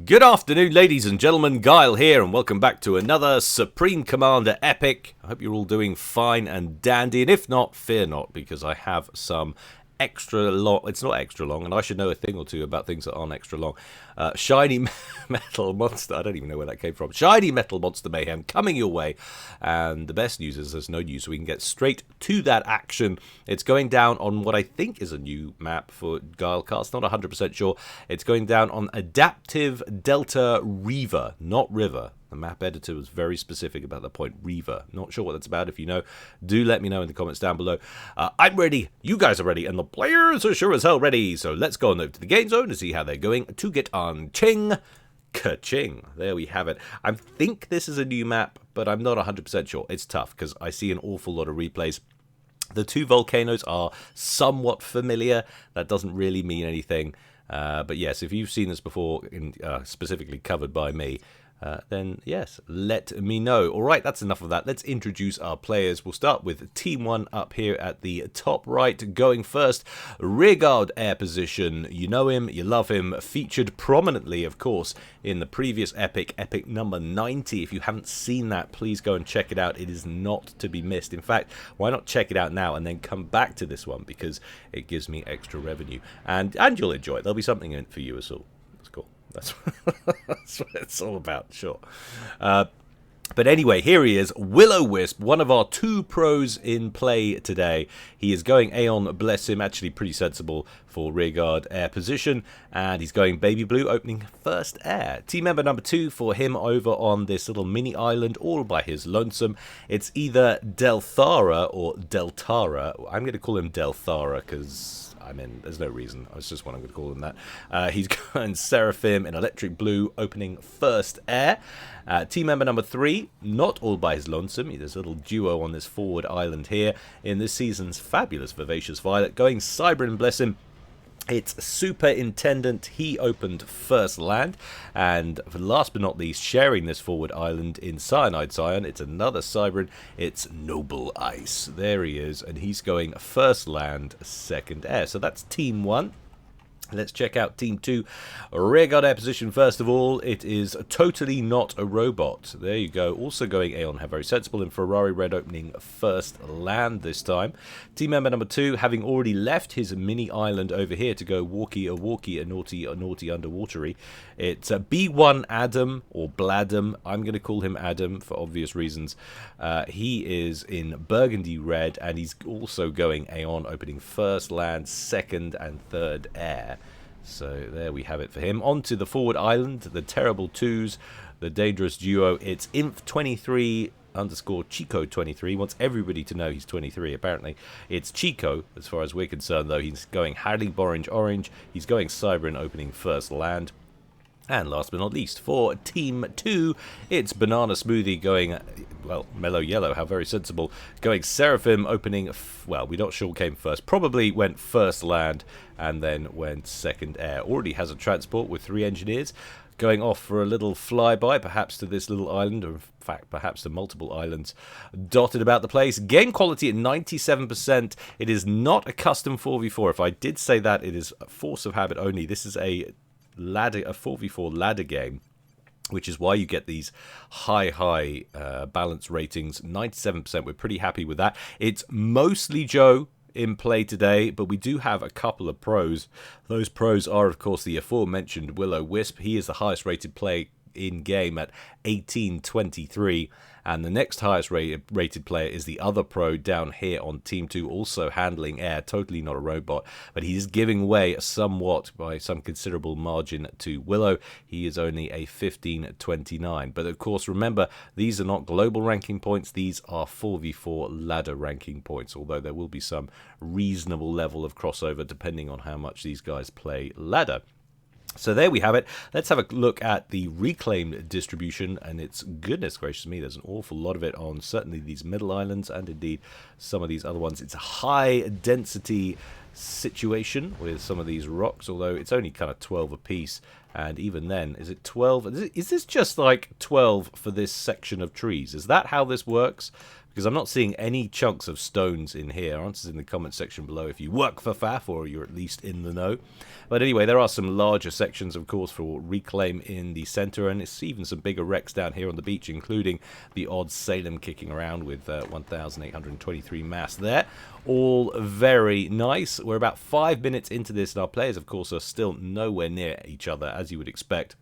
Good afternoon, ladies and gentlemen. Guile here, and welcome back to another Supreme Commander Epic. I hope you're all doing fine and dandy, and if not, fear not, because I have some extra long, it's not extra long, and I should know a thing or two about things that aren't extra long. Shiny Metal Monster, I don't even know where that came from. Shiny Metal Monster Mayhem coming your way, and the best news is there's no news, so we can get straight to that action. It's going down on what I think is a new map for Guilecast, not 100% sure. It's going down on Adaptive Delta Riva, not River. The map editor was very specific about the point, Riva. Not sure what that's about. If you know, do let me know in the comments down below. I'm ready, you guys are ready, and the players are sure as hell ready. So let's go on over to the game zone to see how they're going to get on Ching. Ka-ching. There we have it. I think this is a new map, but I'm not 100% sure. It's tough because I see an awful lot of replays. The two volcanoes are somewhat familiar. That doesn't really mean anything. But yes, if you've seen this before, specifically covered by me, then yes, let me know. Alright, that's enough of that. Let's introduce our players. We'll start with Team 1 up here at the top right. Going first, rearguard air position. You know him, you love him. Featured prominently, of course, in the previous Epic number 90. If you haven't seen that, please go and check it out. It is not to be missed. In fact, why not check it out now and then come back to this one, because it gives me extra revenue. And you'll enjoy it. There'll be something in it for you as well. That's cool. That's what it's all about, sure. But anyway, here he is, Willow-Wisp, one of our two pros in play today. He is going Aeon, bless him, actually pretty sensible for rearguard air position. And he's going Baby Blue, opening first air. Team member number 2 for him over on this little mini island, all by his lonesome. It's either Delthara or Deltara. I'm going to call him Delthara because... I mean, there's no reason. It's just what I'm going to call him that. He's going Seraphim in electric blue, opening first air. Team member number 3, not all by his lonesome. There's a little duo on this forward island here in this season's fabulous Vivacious Violet, going Cybrin, bless him. It's Superintendent. He opened first land, and last but not least, sharing this forward island in Cyanide Scion, it's another Cybrin. It's Noble Ice. There he is, and he's going first land, second air. So that's Team 1. Let's check out Team 2. Rearguard air position first of all. It is Totally Not a Robot. There you go. Also going Aeon, very sensible, in Ferrari Red, opening first land this time. Team member number 2, having already left his mini island over here to go walkie, a naughty, underwatery. It's B1 Adam, or Bladam. I'm going to call him Adam for obvious reasons. He is in Burgundy Red, and he's also going Aeon, opening first land, second and third air. So there we have it for him. On to the forward island, the terrible twos, the dangerous duo. It's Inf23 _ Chico 23. Wants everybody to know he's 23, apparently. It's Chico, as far as we're concerned, though. He's going Hadley Orange. He's going Cybrin, opening first land. And last but not least, for Team 2, it's Banana Smoothie going, well, Mellow Yellow, how very sensible. Going Seraphim, opening, well, we're not sure what came first. Probably went first land and then went second air. Already has a transport with 3 engineers. Going off for a little flyby, perhaps to this little island, or in fact, perhaps to multiple islands dotted about the place. Game quality at 97%. It is not a custom 4v4. If I did say that, it is a force of habit only. This is a 4v4 ladder game, which is why you get these high balance ratings. 97%, we're pretty happy with that. It's mostly Joe in play today, but we do have a couple of pros. Those pros are, of course, the aforementioned Willow-Wisp. He is the highest rated play in game at 1823, and the next highest rated player is the other pro down here on Team 2, also handling air, Totally Not a Robot, but he's giving way somewhat by some considerable margin to Willow. He is only a 1529, but of course remember, these are not global ranking points, these are 4v4 ladder ranking points, although there will be some reasonable level of crossover depending on how much these guys play ladder. So there we have it. Let's have a look at the reclaimed distribution, and it's, goodness gracious me, there's an awful lot of it on certainly these middle islands and indeed some of these other ones. It's a high density situation with some of these rocks, although it's only kind of 12 apiece, and even then, is it 12? Is this just like 12 for this section of trees? Is that how this works? because I'm not seeing any chunks of stones in here. Answers in the comment section below if you work for FAF or you're at least in the know. But anyway, there are some larger sections, of course, for reclaim in the center, and it's even some bigger wrecks down here on the beach, including the odd Salem kicking around with 1,823 mass there. All very nice. We're about 5 minutes into this, and our players, of course, are still nowhere near each other, as you would expect.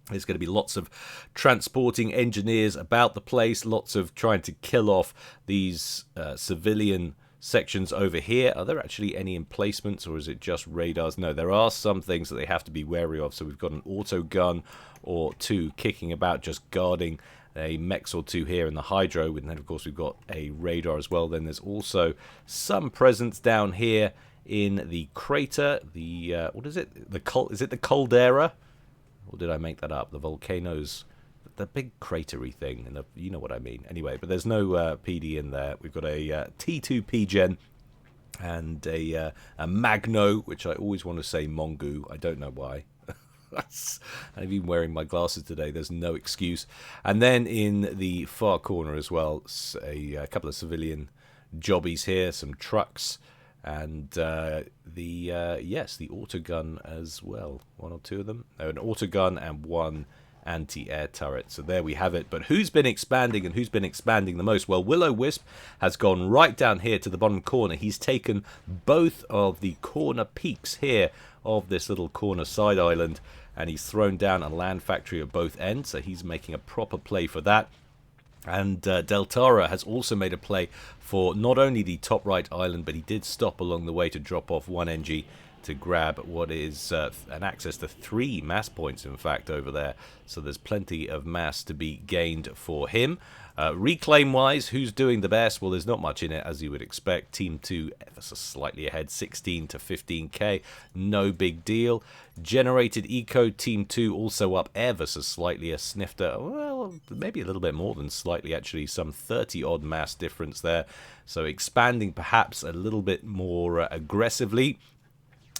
There's going to be lots of transporting engineers about the place, lots of trying to kill off these civilian sections over here. Are there actually any emplacements, or is it just radars? No, there are some things that they have to be wary of. So we've got an auto gun or two kicking about, just guarding a mechs or two here in the hydro, and then of course we've got a radar as well. Then there's also some presence down here in the crater. The what is it? Is it the caldera? Or did I make that up? The volcanoes, the big cratery thing, and you know what I mean. Anyway, but there's no PD in there. We've got a T2 PGen and a Magno, which I always want to say Mongu. I don't know why. I'm even wearing my glasses today. There's no excuse. And then in the far corner as well, a couple of civilian jobbies here, some trucks, and the autogun as well. One or two of them. No, an autogun and one anti-air turret. So there we have it. But who's been expanding and who's been expanding the most? Well, Willow-Wisp has gone right down here to the bottom corner. He's taken both of the corner peaks here of this little corner side island, and he's thrown down a land factory at both ends. So he's making a proper play for that. And Deltara has also made a play for not only the top right island, but he did stop along the way to drop off one NG to grab what is an access to 3 mass points, in fact, over there. So there's plenty of mass to be gained for him. Reclaim-wise, who's doing the best? Well, there's not much in it, as you would expect. Team 2 ever so slightly ahead, 16 to 15k. No big deal. Generated Eco, Team 2 also up ever so slightly, a snifter. Well, maybe a little bit more than slightly, actually. Some 30-odd mass difference there. So expanding perhaps a little bit more aggressively.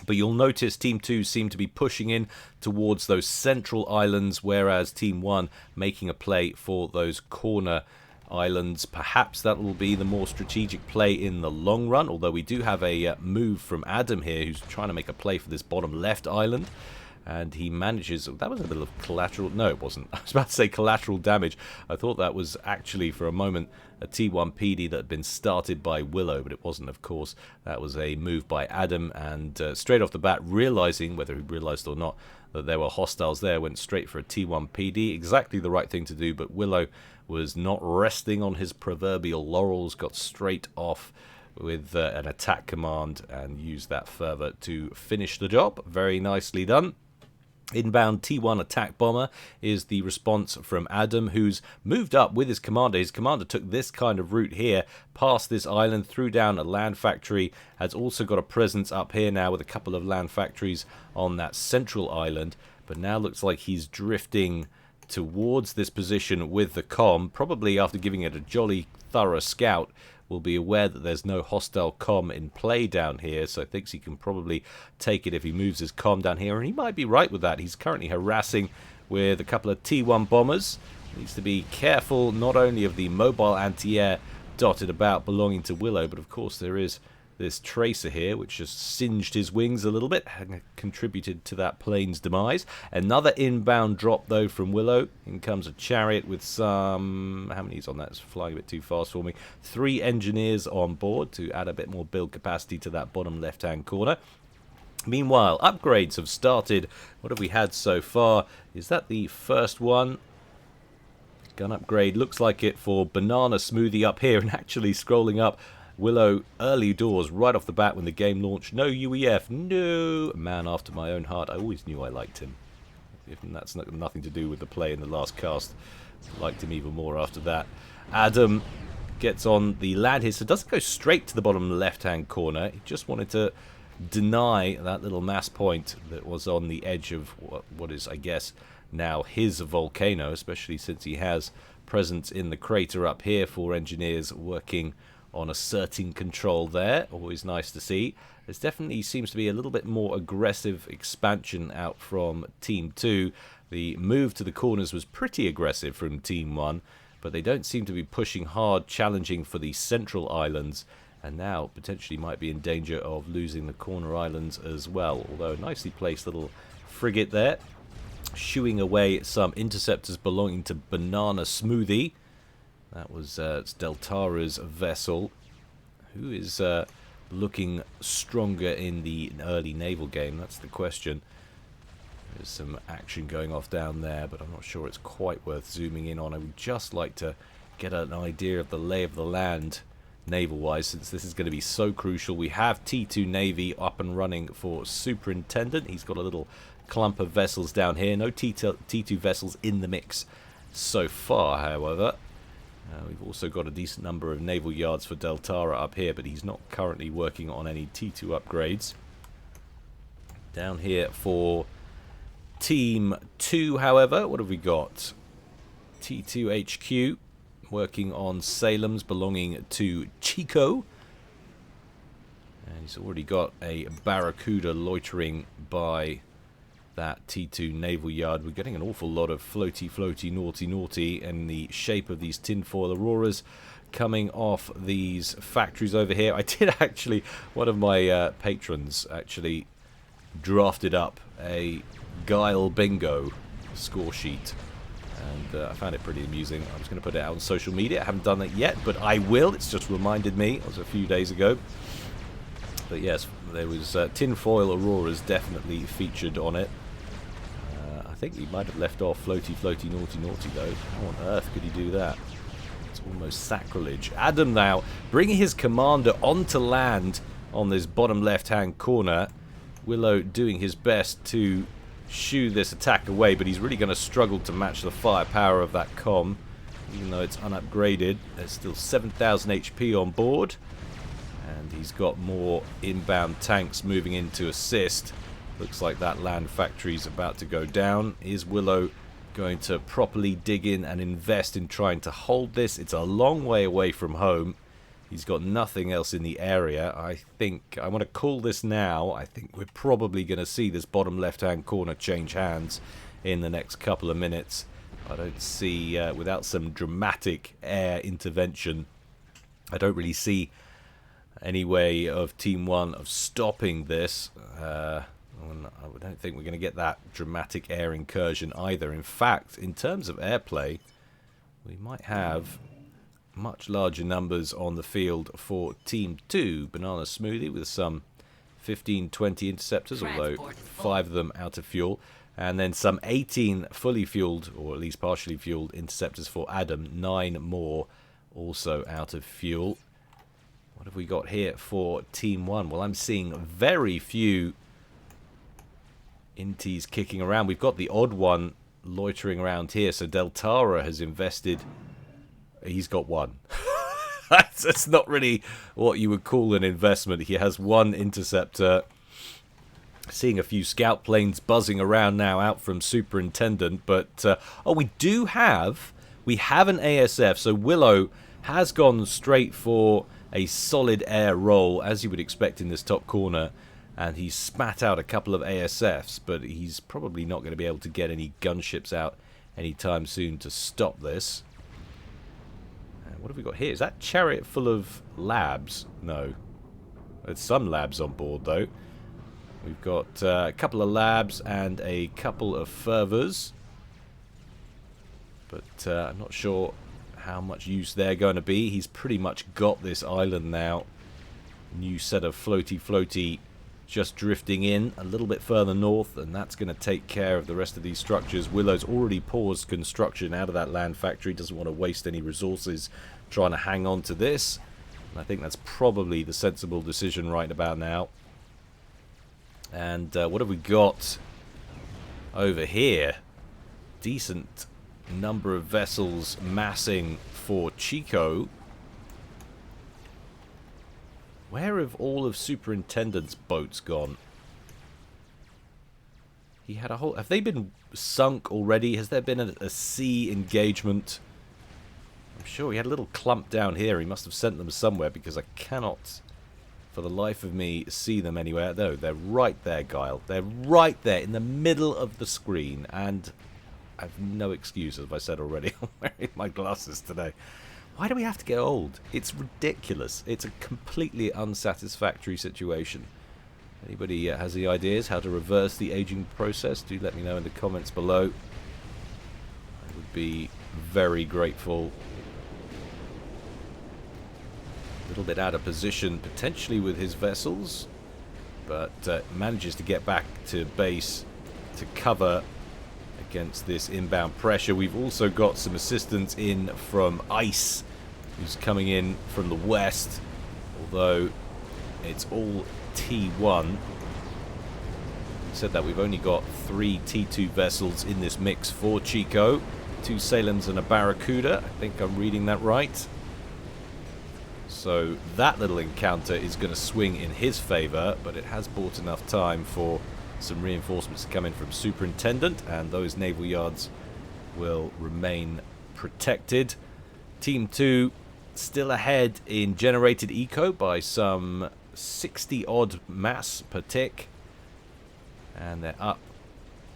But you'll notice Team 2 seem to be pushing in towards those central islands, whereas Team 1 making a play for those corner islands. Perhaps that will be the more strategic play in the long run, although we do have a move from Adam here, who's trying to make a play for this bottom left island. And he manages... That was a bit of collateral... No, it wasn't. I was about to say collateral damage. I thought that was actually, for a moment, a T1 PD that had been started by Willow, but it wasn't, of course. That was a move by Adam, and straight off the bat, realizing, whether he realized or not, that there were hostiles there, went straight for a T1 PD. Exactly the right thing to do, but Willow was not resting on his proverbial laurels, got straight off with an attack command and used that further to finish the job. Very nicely done. Inbound T1 attack bomber is the response from Adam, who's moved up with his commander. His commander took this kind of route here, past this island, threw down a land factory, has also got a presence up here now with a couple of land factories on that central island, but now looks like he's drifting towards this position with the comm, probably after giving it a jolly thorough scout. Will be aware that there's no hostile comm in play down here, so thinks he can probably take it if he moves his comm down here, and he might be right with that. He's currently harassing with a couple of T1 bombers. Needs to be careful not only of the mobile anti-air dotted about belonging to Willow, but of course there is this tracer here, which just singed his wings a little bit, and contributed to that plane's demise. Another inbound drop, though, from Willow. In comes a chariot with some... How many is on that? It's flying a bit too fast for me. 3 engineers on board to add a bit more build capacity to that bottom left-hand corner. Meanwhile, upgrades have started. What have we had so far? Is that the first one? Gun upgrade. Looks like it for Banana Smoothie up here, and actually scrolling up, Willow early doors right off the bat when the game launched. No UEF, no. Man after my own heart. I always knew I liked him. Even that's nothing to do with the play in the last cast. Liked him even more after that. Adam gets on the land here, so doesn't go straight to the bottom left-hand corner. He just wanted to deny that little mass point that was on the edge of what is, I guess, now his volcano, especially since he has presence in the crater up here for engineers working on asserting control there. Always nice to see. There definitely seems to be a little bit more aggressive expansion out from Team 2. The move to the corners was pretty aggressive from Team 1, but they don't seem to be pushing hard, challenging for the central islands, and now potentially might be in danger of losing the corner islands as well. Although a nicely placed little frigate there, shooing away some interceptors belonging to Banana Smoothie. That was Deltara's vessel, who is looking stronger in the early naval game. That's the question. There's some action going off down there, but I'm not sure it's quite worth zooming in on. I would just like to get an idea of the lay of the land naval-wise, since this is going to be so crucial. We have T2 Navy up and running for Superintendent. He's got a little clump of vessels down here. No T2 vessels in the mix so far, however. We've also got a decent number of naval yards for Deltara up here, but he's not currently working on any T2 upgrades. Down here for Team 2, however, what have we got? T2 HQ working on Salem's belonging to Chico. And he's already got a Barracuda loitering by that T2 naval yard. We're getting an awful lot of floaty, naughty in the shape of these tinfoil auroras coming off these factories over here. I did actually, one of my patrons actually drafted up a Guile Bingo score sheet, and I found it pretty amusing. I was going to put it out on social media. I haven't done that yet, but I will. It's just reminded me. It was a few days ago. But yes, there was tinfoil auroras definitely featured on it. I think he might have left off floaty, naughty though. How on earth could he do that? It's almost sacrilege. Adam now bringing his commander onto land on this bottom left-hand corner. Willow doing his best to shoo this attack away, but he's really going to struggle to match the firepower of that comm, even though it's unupgraded. There's still 7,000 HP on board, and he's got more inbound tanks moving in to assist. Looks like that land factory's about to go down. Is Willow going to properly dig in and invest in trying to hold this? It's a long way away from home. He's got nothing else in the area. I think, I want to call this now. I think we're probably going to see this bottom left-hand corner change hands in the next couple of minutes. I don't see, without some dramatic air intervention, I don't really see any way of Team 1 of stopping this. I don't think we're going to get that dramatic air incursion either. In fact, in terms of airplay, we might have much larger numbers on the field for Team 2. Banana Smoothie with some 15-20 interceptors, although 5 of them out of fuel. And then some 18 fully fueled, or at least partially fueled, interceptors for Adam. 9 more also out of fuel. What have we got here for Team 1? Well, I'm seeing very few inties kicking around. We've got the odd one loitering around here, so Deltara has invested. He's got one. That's not really what you would call an investment. He has one interceptor. Seeing a few scout planes buzzing around now out from Superintendent, but oh, we have an ASF, so Willow has gone straight for a solid air roll, as you would expect in this top corner, and he's spat out a couple of ASFs, but he's probably not going to be able to get any gunships out anytime soon to stop this. What have we got here? Is that chariot full of labs? No. There's some labs on board, though. We've got a couple of labs and a couple of fervors. But I'm not sure how much use they're going to be. He's pretty much got this island now. New set of floaty just drifting in a little bit further north, and that's going to take care of the rest of these structures. Willow's already paused construction out of that land factory. Doesn't want to waste any resources trying to hang on to this. And I think that's probably the sensible decision right about now. And what have we got over here? Decent number of vessels massing for Chico. Where have all of Superintendent's boats gone? He had a whole... Have they been sunk already? Has there been a sea engagement? I'm sure he had a little clump down here. He must have sent them somewhere, because I cannot, for the life of me, see them anywhere. No, they're right there, Guile. They're right there in the middle of the screen. And I have no excuse, as I said already. I'm wearing my glasses today. Why do we have to get old? It's ridiculous. It's a completely unsatisfactory situation. Anybody has any ideas how to reverse the aging process? Do let me know in the comments below. I would be very grateful. A little bit out of position potentially with his vessels, but manages to get back to base to cover against this inbound pressure. We've also got some assistance in from Ice, who's coming in from the west, although it's all T1. We said that we've only got 3 T2 vessels in this mix for Chico, 2 Salems and a Barracuda. I think I'm reading that right. So that little encounter is going to swing in his favor, but it has bought enough time for some reinforcements to come in from Superintendent, and those naval yards will remain protected. Team 2 still ahead in generated eco by some 60 odd mass per tick, and they're up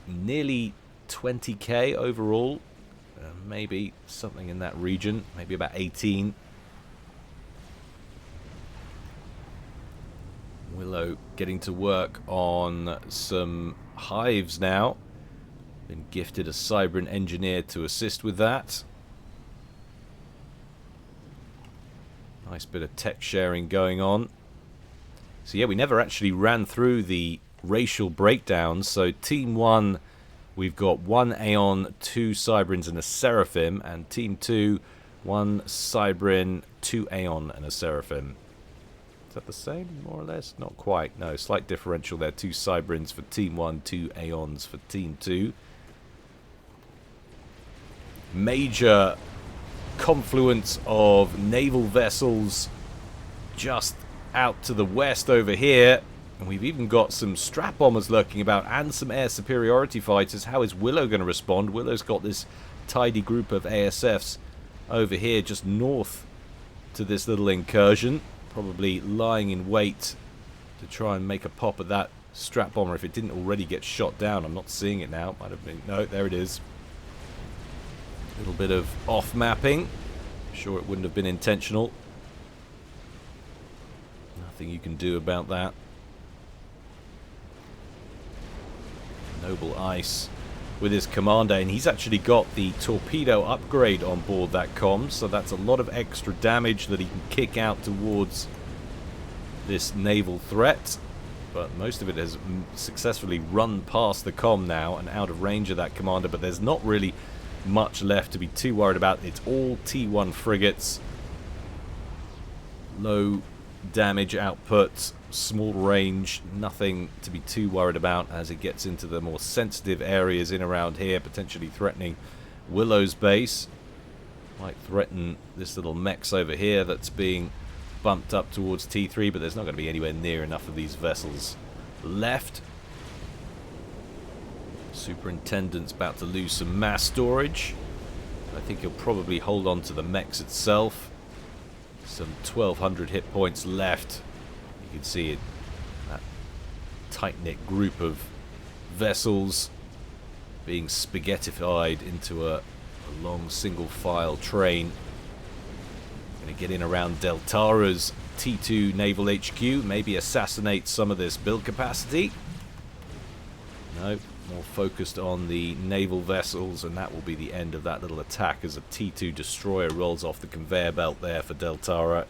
nearly 20k overall, maybe something in that region, maybe about 18. Willow getting to work on some hives now. Been gifted a Cybran engineer to assist with that. Nice bit of tech sharing going on. So yeah, we never actually ran through the racial breakdowns. So Team 1, we've got 1 Aeon, 2 Cybrans and a Seraphim. And Team 2, 1 Cybran, 2 Aeon and a Seraphim. Is that the same, more or less? Not quite. No, slight differential there. 2 Cybrans for Team 1, 2 Aeons for Team 2. Major confluence of naval vessels just out to the west over here. And we've even got some strat bombers lurking about and some air superiority fighters. How is Willow going to respond? Willow's got this tidy group of ASFs over here just north to this little incursion. Probably lying in wait to try and make a pop at that strat bomber if it didn't already get shot down. I'm not seeing it now. Might have been. No, there it is. A little bit of off mapping. I'm sure it wouldn't have been intentional. Nothing you can do about that. Noble Ice with his commander, and he's actually got the torpedo upgrade on board that comm, so that's a lot of extra damage that he can kick out towards this naval threat. But most of it has successfully run past the comm now and out of range of that commander, but there's not really much left to be too worried about. It's all T1 frigates, low damage output, small range, nothing to be too worried about as it gets into the more sensitive areas in around here, potentially threatening Willow's base. Might threaten this little mechs over here that's being bumped up towards T3, but there's not going to be anywhere near enough of these vessels left. Superintendent's about to lose some mass storage. I think he'll probably hold on to the mechs itself. Some 1200 hit points left. You can see it, that tight-knit group of vessels being spaghettified into a long single file train. Going to get in around Deltara's T2 Naval HQ, maybe assassinate some of this build capacity. No, more focused on the naval vessels, and that will be the end of that little attack as a T2 destroyer rolls off the conveyor belt there for Deltara.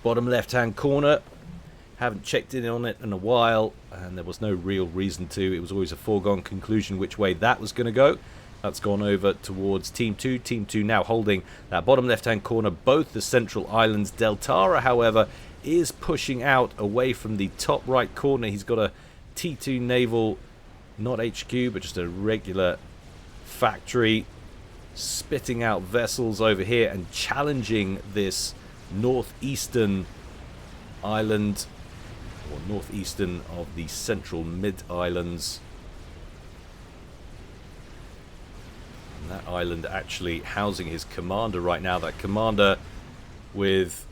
Bottom left hand corner, haven't checked in on it in a while, and there was no real reason to. It was always a foregone conclusion which way that was going to go. That's gone over towards Team 2. Team 2 now holding that bottom left hand corner, both the central islands. Deltara, however, is pushing out away from the top right corner. He's got a T2 naval, not HQ, but just a regular factory, spitting out vessels over here and challenging this northeastern island, or northeastern of the central mid islands. And that island actually housing his commander right now. That commander with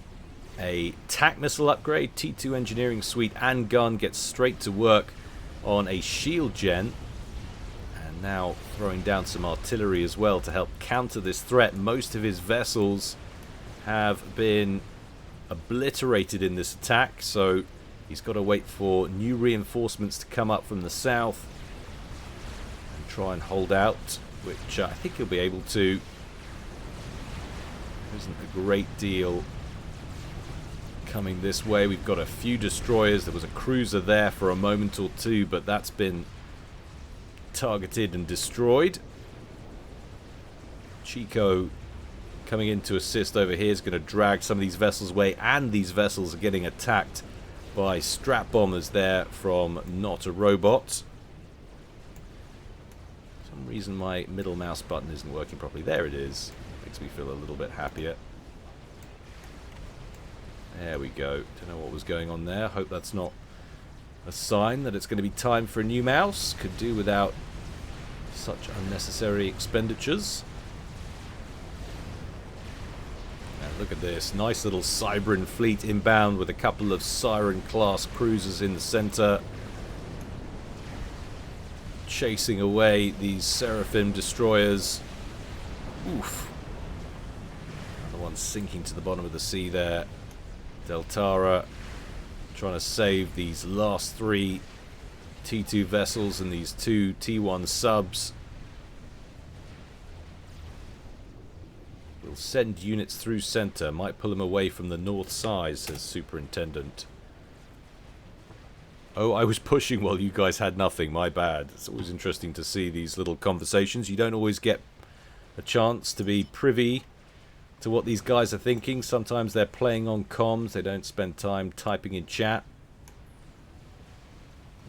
a TAC missile upgrade, T2 engineering suite and gun, gets straight to work on a shield gen. And Now throwing down some artillery as well to help counter this threat. Most of his vessels have been obliterated in this attack, so he's got to wait for new reinforcements to come up from the south and try and hold out, which I think he'll be able to. There isn't a great deal coming this way. We've got a few destroyers. There was a cruiser there for a moment or two, but that's been targeted and destroyed. Chico coming in to assist over here is going to drag some of these vessels away, and these vessels are getting attacked by strap bombers there from Not a Robot. For some reason my middle mouse button isn't working properly. There it is. Makes me feel a little bit happier. There we go. Don't know what was going on there. Hope that's not a sign that it's going to be time for a new mouse. Could do without such unnecessary expenditures. And look at this. Nice little Cybran fleet inbound with a couple of Siren-class cruisers in the center, chasing away these Seraphim destroyers. Oof. Another one sinking to the bottom of the sea there. Deltara trying to save these last 3 T2 vessels and these 2 T1 subs. We'll send units through center. Might pull them away from the north side, says Superintendent. Oh, I was pushing while you guys had nothing. My bad. It's always interesting to see these little conversations. You don't always get a chance to be privy to what these guys are thinking. Sometimes they're playing on comms. They don't spend time typing in chat.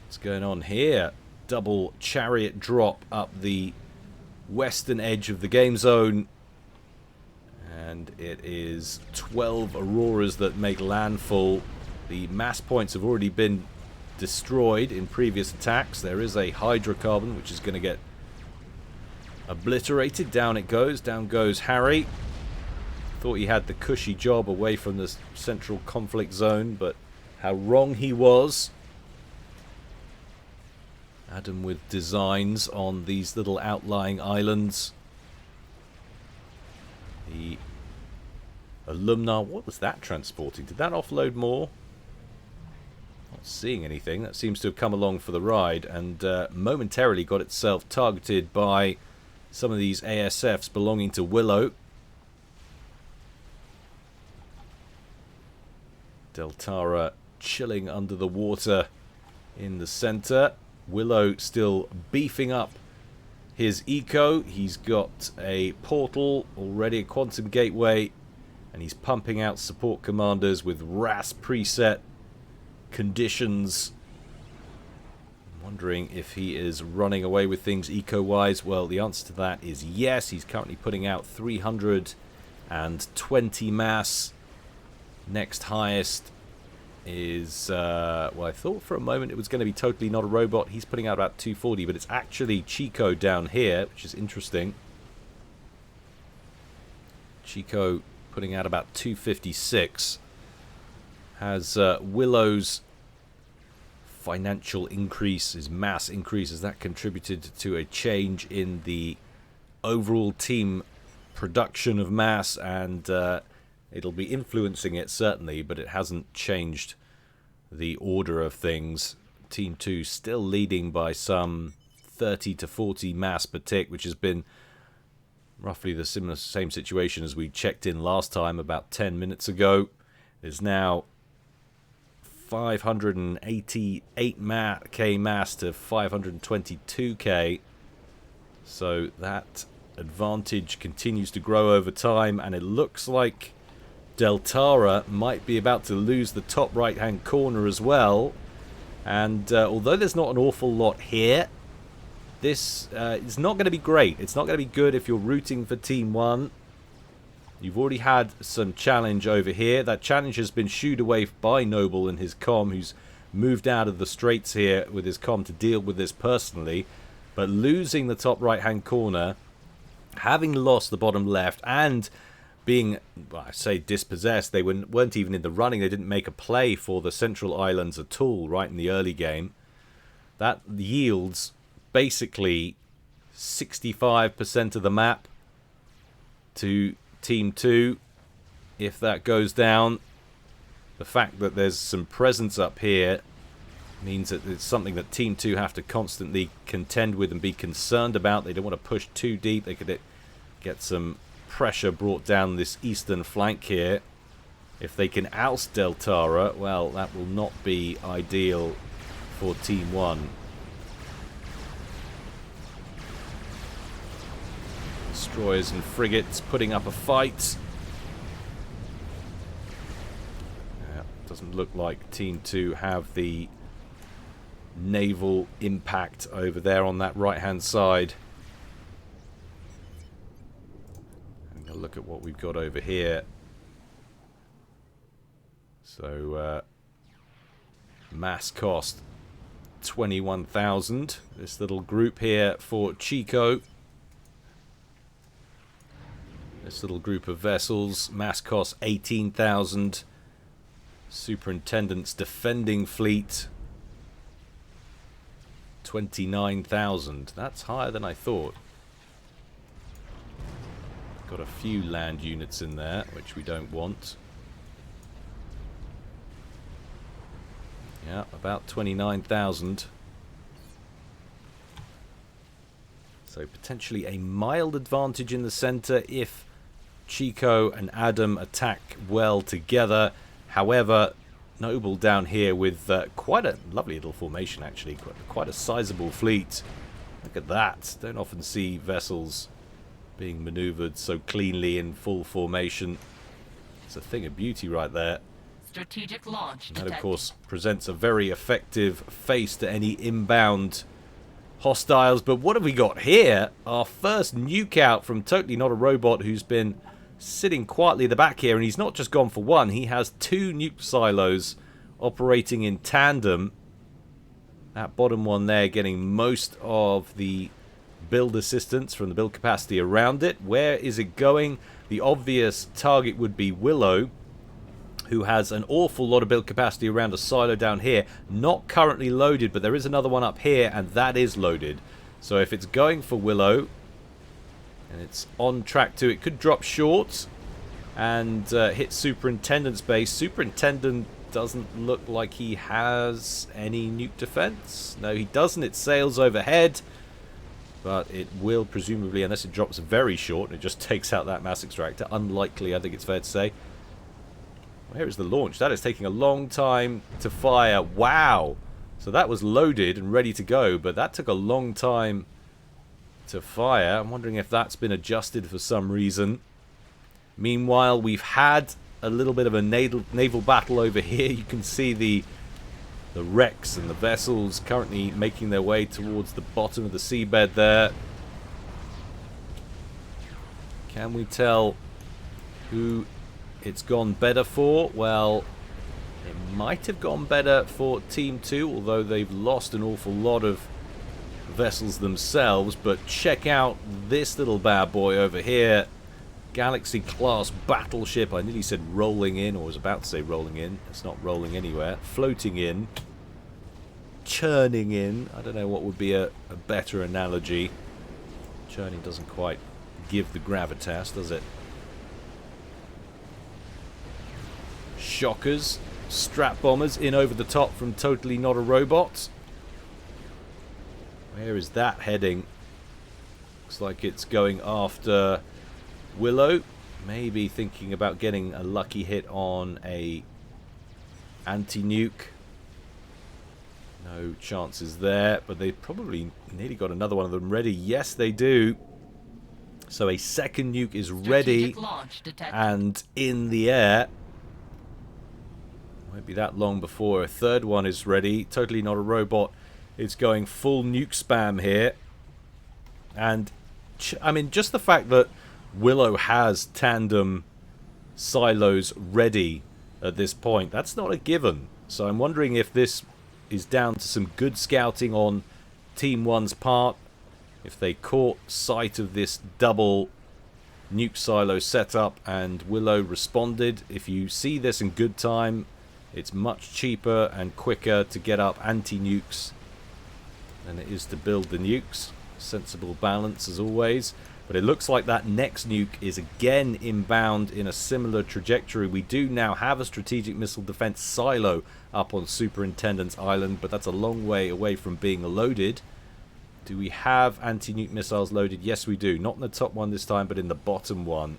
What's going on here? Double chariot drop up the western edge of the game zone. And it is 12 Auroras that make landfall. The mass points have already been destroyed in previous attacks. There is a hydrocarbon which is going to get obliterated. Down it goes. Down goes Harry. Thought he had the cushy job away from the central conflict zone, but how wrong he was. Adam with designs on these little outlying islands. The Alumna, what was that transporting? Did that offload more? Not seeing anything. That seems to have come along for the ride and momentarily got itself targeted by some of these ASFs belonging to Willow. Deltara chilling under the water in the center. Willow still beefing up his eco. He's got a portal already, a quantum gateway, and he's pumping out support commanders with RAS preset conditions. I'm wondering if he is running away with things eco-wise. Well, the answer to that is yes. He's currently putting out 320 mass. Next highest is, well, I thought for a moment it was going to be totally Not a Robot. He's putting out about 240, but it's actually Chico down here, which is interesting. Chico putting out about 256. Has Willow's financial increase, his mass increase, has that contributed to a change in the overall team production of mass? And it'll be influencing it, certainly, but it hasn't changed the order of things. Team 2 still leading by some 30 to 40 mass per tick, which has been roughly the same situation as we checked in last time about 10 minutes ago. There's now 588k mass to 522k. So that advantage continues to grow over time, and it looks like Deltara might be about to lose the top right hand corner as well. And although there's not an awful lot here, this is not going to be great. It's not going to be good if you're rooting for Team 1. You've already had some challenge over here. That challenge has been shooed away by Noble and his comm, who's moved out of the straits here with his comm to deal with this personally. But losing the top right hand corner, having lost the bottom left, and being, well, I say dispossessed, they weren't even in the running. They didn't make a play for the Central Islands at all right in the early game. That yields basically 65% of the map to Team 2. If that goes down, the fact that there's some presence up here means that it's something that Team 2 have to constantly contend with and be concerned about. They don't want to push too deep. They could get some pressure brought down this eastern flank here. If they can oust Deltara, well, that will not be ideal for Team 1. Destroyers and frigates putting up a fight. Yeah, doesn't look like Team 2 have the naval impact over there on that right-hand side. Having a look at what we've got over here. So, mass cost 21,000. This little group here for Chico. This little group of vessels, mass cost 18,000. Superintendent's defending fleet 29,000. That's higher than I thought. Got a few land units in there, which we don't want. Yeah, about 29,000. So potentially a mild advantage in the center if Chico and Adam attack well together. However, Noble down here with quite a lovely little formation, actually. Quite a sizable fleet. Look at that. Don't often see vessels being maneuvered so cleanly in full formation. It's a thing of beauty right there. Strategic launch and that, of course, presents a very effective face to any inbound hostiles. But what have we got here? Our first nuke out from Totally Not a Robot, who's been sitting quietly at the back here. And he's not just gone for one. He has 2 nuke silos operating in tandem. That bottom one there getting most of the build assistance from the build capacity around it. Where is it going? The obvious target would be Willow, who has an awful lot of build capacity around a silo down here. Not currently loaded, but there is another one up here, and that is loaded. So if it's going for Willow, and it's on track to, it could drop short and hit Superintendent's base. Superintendent doesn't look like he has any nuke defense. No, he doesn't. It sails overhead, but it will presumably, unless it drops very short, and it just takes out that mass extractor. Unlikely, I think it's fair to say. Where is the launch? That is taking a long time to fire. Wow! So that was loaded and ready to go, but that took a long time to fire. I'm wondering if that's been adjusted for some reason. Meanwhile, we've had a little bit of a naval battle over here. You can see the wrecks and the vessels currently making their way towards the bottom of the seabed there. Can we tell who it's gone better for? Well, it might have gone better for Team 2, although they've lost an awful lot of vessels themselves. But check out this little bad boy over here. Galaxy class battleship. I nearly said rolling in, or was about to say rolling in. It's not rolling anywhere. Floating in. Churning in. I don't know what would be a better analogy. Churning doesn't quite give the gravitas, does it? Shockers. Strap bombers in over the top from Totally Not a Robot. Where is that heading? Looks like it's going after Willow. Maybe thinking about getting a lucky hit on a anti-nuke. No chances there, but they probably nearly got another one of them ready. Yes, they do. So a second nuke is ready and in the air. Won't be that long before a third one is ready. Totally Not a Robot. It's going full nuke spam here. And, I mean, just the fact that Willow has tandem silos ready at this point, that's not a given. So I'm wondering if this is down to some good scouting on Team 1's part. If they caught sight of this double nuke silo setup and Willow responded. If you see this in good time, it's much cheaper and quicker to get up anti-nukes than it is to build the nukes. sensible balance as always. But it looks like that next nuke is again inbound in a similar trajectory. We do now have a strategic missile defense silo up on Superintendent's Island, but that's a long way away from being loaded. Do we have anti-nuke missiles loaded? Yes, we do. Not in the top one this time, but in the bottom one.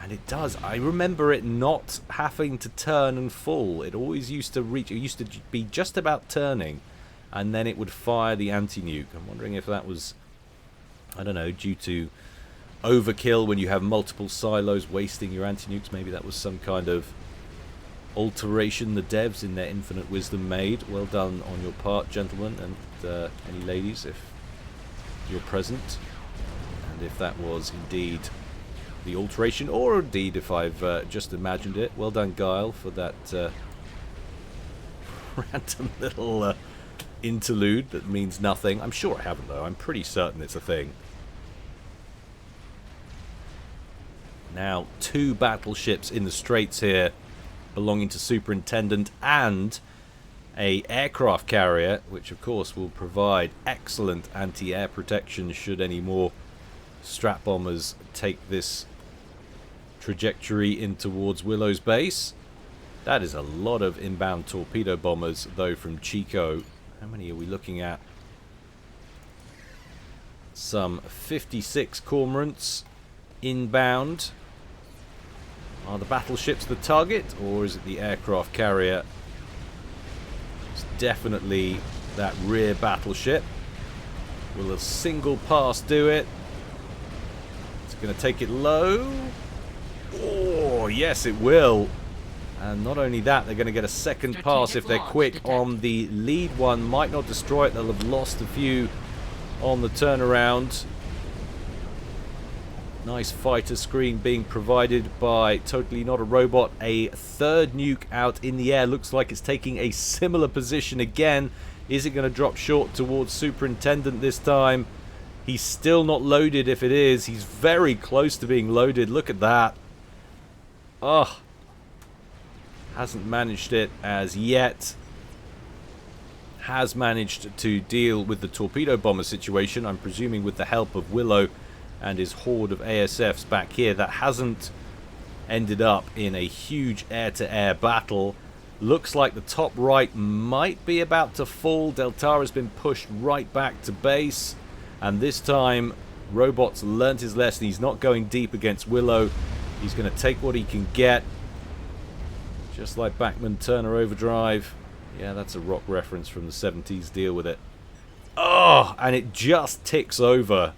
And it does. I remember it not having to turn and fall. It always used to reach. It used to be just about turning, and then it would fire the anti-nuke. I'm wondering if that was, I don't know, due to overkill when you have multiple silos wasting your anti-nukes. Maybe that was some kind of alteration the devs in their infinite wisdom made. Well done on your part, gentlemen, and any ladies if you're present. And if that was indeed the alteration, or indeed if I've just imagined it, well done, Guile, for that random little interlude that means nothing. I'm sure I haven't, though. I'm pretty certain it's a thing. Now, 2 battleships in the Straits here belonging to Superintendent and a aircraft carrier, which of course will provide excellent anti-air protection should any more strat bombers take this trajectory in towards Willow's base. That is a lot of inbound torpedo bombers, though, from Chico. How many are we looking at? Some 56 cormorants inbound. Are the battleships the target, or is it the aircraft carrier? It's definitely that rear battleship. Will a single pass do it? It's going to take it low. Oh, yes, it will. And not only that, they're going to get a second pass if they're quick on the lead one. Might not destroy it. They'll have lost a few on the turnaround. Nice fighter screen being provided by Totally Not a Robot. A third nuke out in the air. Looks like it's taking a similar position again. Is it going to drop short towards Superintendent this time? He's still not loaded if it is. He's very close to being loaded. Look at that. Oh. Hasn't managed it as yet. Has managed to deal with the torpedo bomber situation. I'm presuming with the help of Willow and his horde of ASFs back here. That hasn't ended up in a huge air-to-air battle. Looks like the top right might be about to fall. Deltara has been pushed right back to base. And this time, Robot's learnt his lesson. He's not going deep against Willow. He's going to take what he can get. Just like Bachman Turner Overdrive. Yeah, that's a rock reference from the 70s. Deal with it. Oh, and it just ticks over.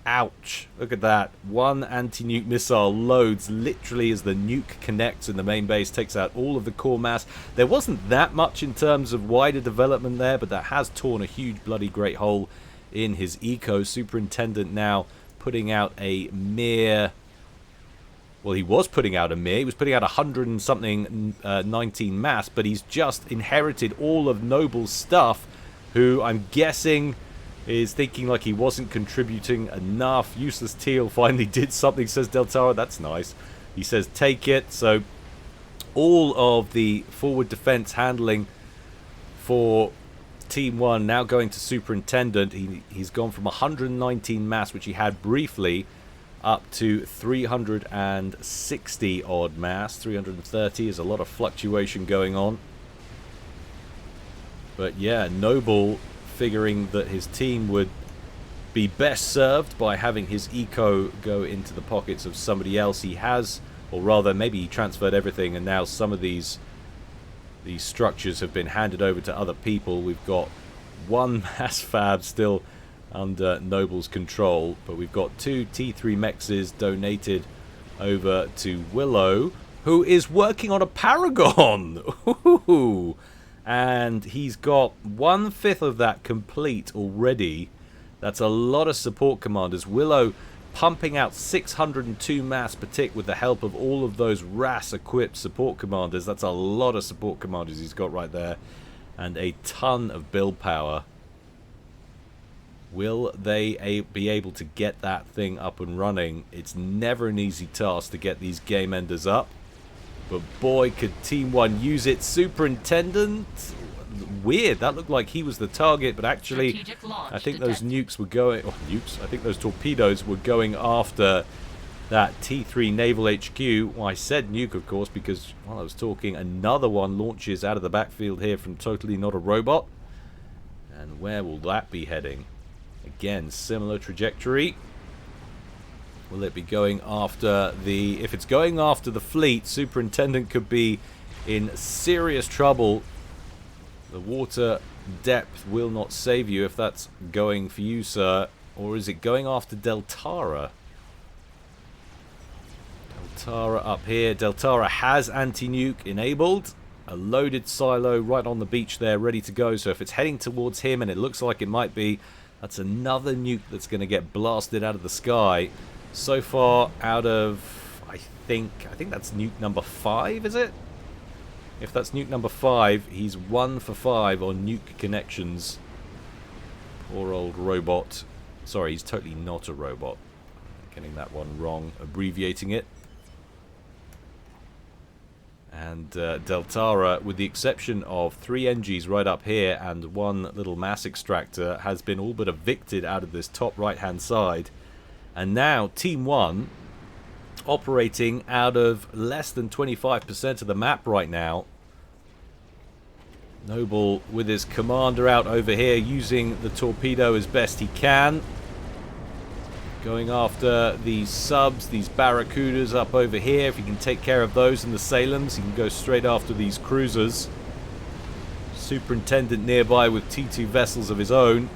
Ouch. Look at that. One anti-nuke missile loads literally as the nuke connects in the main base, takes out all of the core mass. There wasn't that much in terms of wider development there, but that has torn a huge bloody great hole in his eco. Superintendent now putting out a mere... Well, he was putting out a mere. He was putting out 100 and something 19 mass, but he's just inherited all of Noble's stuff, who I'm guessing is thinking like he wasn't contributing enough. Useless Teal finally did something, says Deltara. That's nice. He says take it. So all of the forward defense handling for Team 1 now going to Superintendent. He's gone from 119 mass, which he had briefly, up to 360 odd mass. 330 is a lot of fluctuation going on. But yeah, Noble figuring that his team would be best served by having his eco go into the pockets of somebody else. He has, or rather maybe he transferred everything and now some of these structures have been handed over to other people. We've got one mass fab still under Noble's control, but we've got 2 T3 mexes donated over to Willow, who is working on a Paragon. Ooh. And he's got 1/5 of that complete already. That's a lot of support commanders. Willow pumping out 602 mass per tick with the help of all of those RAS equipped support commanders. That's a lot of support commanders he's got right there, and a ton of build power. Will they be able to get that thing up and running? It's never an easy task to get these game enders up. But boy, could Team 1 use it. Superintendent, weird. That looked like he was the target, but actually, Strategic launch I think those detected. nukes were going... Oh, nukes? I think those torpedoes were going after that T3 Naval HQ. Well, I said nuke, of course, because while I was talking, another one launches out of the backfield here from Totally Not a Robot. And where will that be heading? Again, similar trajectory. Will it be going after the... If it's going after the fleet, Superintendent could be in serious trouble. The water depth will not save you if that's going for you, sir. Or is it going after Deltara? Deltara up here. Deltara has anti-nuke enabled. A loaded silo right on the beach there, ready to go. So if it's heading towards him, and it looks like it might be, that's another nuke that's going to get blasted out of the sky. So far, out of, I think that's nuke number 5, is it? If that's nuke number 5, he's 1 for 5 on nuke connections. Poor old robot. Sorry, he's totally not a robot. Getting that one wrong, abbreviating it. And Deltara, with the exception of 3 NGs right up here and 1 little mass extractor, has been all but evicted out of this top right-hand side. And now Team 1, operating out of less than 25% of the map right now. Noble with his commander out over here, using the torpedo as best he can. Going after these subs, these barracudas up over here. If he can take care of those and the Salems, he can go straight after these cruisers. Superintendent nearby with T2 vessels of his own.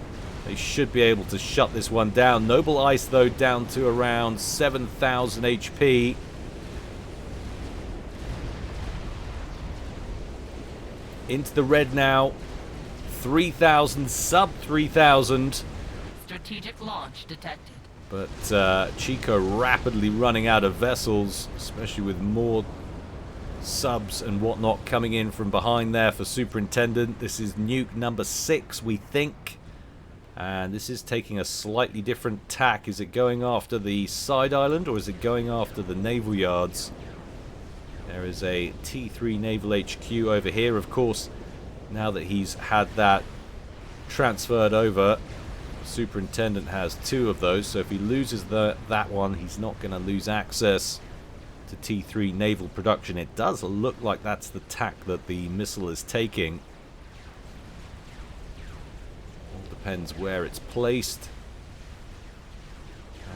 They should be able to shut this one down. Noble Ice, though, down to around 7,000 HP. Into the red now. 3,000, sub 3,000. Strategic launch detected. But Chico rapidly running out of vessels, especially with more subs and whatnot coming in from behind there for Superintendent. This is nuke number 6, we think. And this is taking a slightly different tack. Is it going after the side island, or is it going after the naval yards? There is a T3 Naval HQ over here, of course. Now that he's had that transferred over, Superintendent has 2 of those, so if he loses that one, he's not going to lose access to T3 naval production. It does look like that's the tack that the missile is taking. All depends where it's placed.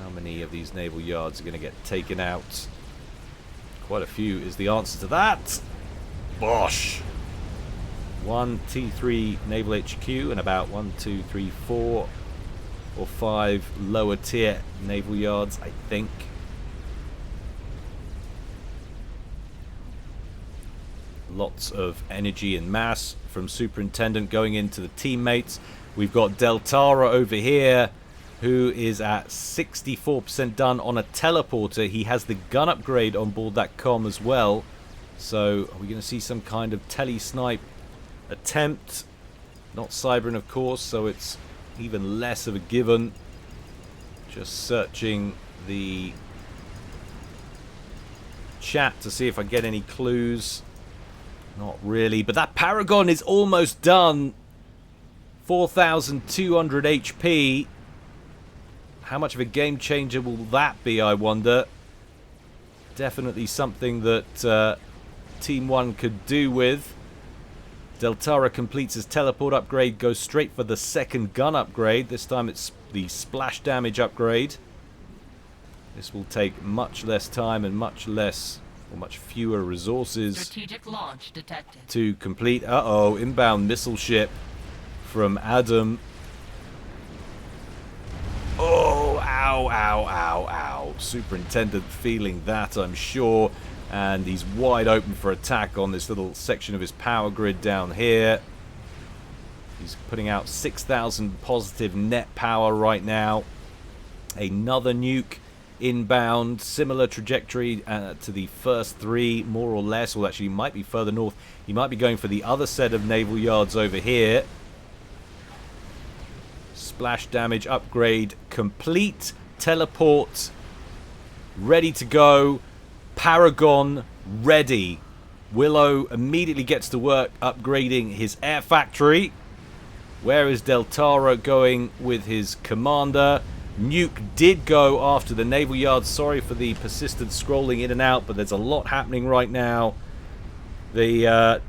How many of these naval yards are going to get taken out? Quite a few is the answer to that. Bosh! 1 T3 Naval HQ and about 1, 2, 3, 4 or 5 lower tier naval yards, I think. Lots of energy and mass from Superintendent going into the teammates. We've got Deltara over here, who is at 64% done on a teleporter. He has the gun upgrade on board that comm as well. So are we going to see some kind of tele-snipe attempt? Not Cybern, of course, so it's even less of a given. Just searching the chat to see if I get any clues. Not really, but that Paragon is almost done. 4,200 HP. How much of a game changer will that be, I wonder? Definitely something that Team 1 could do with. Deltara completes his teleport upgrade, goes straight for the second gun upgrade. This time it's the splash damage upgrade. This will take much less time and much fewer resources Strategic launch detected. to complete. Uh-oh, inbound missile ship from Adam. Oh, ow, ow, ow, ow. Superintendent feeling that, I'm sure. And he's wide open for attack on this little section of his power grid down here. He's putting out 6,000 positive net power right now. Another nuke inbound. Similar trajectory to the first 3, more or less. Well, actually, he might be further north. He might be going for the other set of naval yards over here. Splash damage upgrade complete. Teleport ready to go. Paragon ready. Willow immediately gets to work upgrading his air factory. Where is Deltara going with his commander? Nuke did go after the naval yard. Sorry for the persistent scrolling in and out, but there's a lot happening right now. The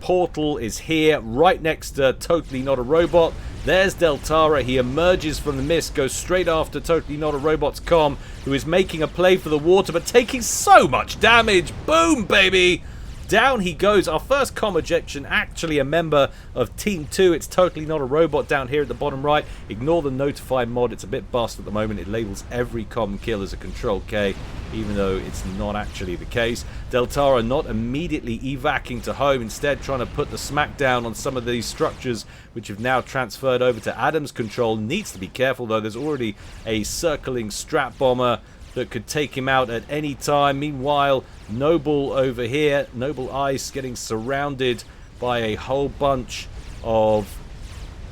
portal is here, right next to Totally Not a Robot. There's Deltara. He emerges from the mist, goes straight after Totally Not a Robot's comm, who is making a play for the water, but taking so much damage. Boom, baby! Down he goes. Our first comm ejection, actually a member of Team 2. It's Totally Not a Robot down here at the bottom right. Ignore the notify mod. It's a bit bust at the moment. It labels every comm kill as a Control K, even though it's not actually the case. Deltara not immediately evacing to home, instead trying to put the smackdown on some of these structures which have now transferred over to Adam's control. Needs to be careful though. There's already a circling strap bomber that could take him out at any time. Meanwhile, Noble over here, Noble Ice, getting surrounded by a whole bunch of